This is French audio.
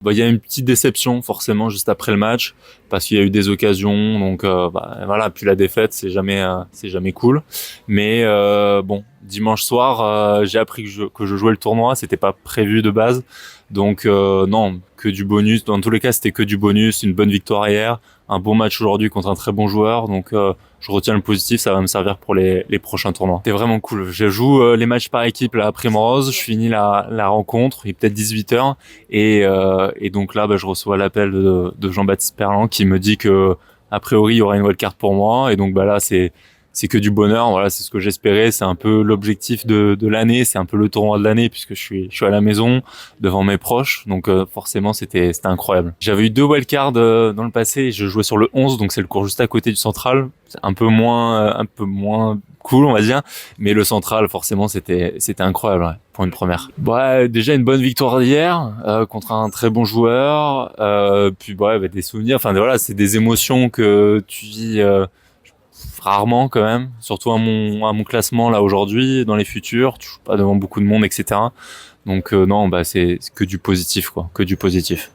Bah, il y a une petite déception forcément juste après le match parce qu'il y a eu des occasions, donc voilà. Puis la défaite, c'est jamais cool. Mais bon, dimanche soir, j'ai appris que je jouais le tournoi. C'était pas prévu de base, donc non, que du bonus. Dans tous les cas, c'était que du bonus. Une bonne victoire hier, un bon match aujourd'hui contre un très bon joueur. Donc je retiens le positif, ça va me servir pour les prochains tournois. C'est vraiment cool. Je joue les matchs par équipe là à Primrose. Je finis la rencontre, il est peut-être 18h. Et donc là, je reçois l'appel de Jean-Baptiste Perlan qui me dit que a priori il y aura une wildcard pour moi. Et donc là, c'est que du bonheur. Voilà, c'est ce que j'espérais. C'est un peu l'objectif de l'année. C'est un peu le tournoi de l'année puisque je suis à la maison devant mes proches. Donc forcément, c'était incroyable. J'avais eu 2 wildcards dans le passé. Et je jouais sur le 11, donc c'est le cours juste à côté du central. C'est un peu moins cool, on va dire. Mais le central, forcément, c'était incroyable, ouais, pour une première. Ouais, déjà une bonne victoire d'hier contre un très bon joueur. Puis des souvenirs. Enfin voilà, c'est des émotions que tu vis rarement quand même. Surtout à mon classement là aujourd'hui, dans les futurs, tu joues pas devant beaucoup de monde, etc. Donc non, c'est que du positif quoi, que du positif.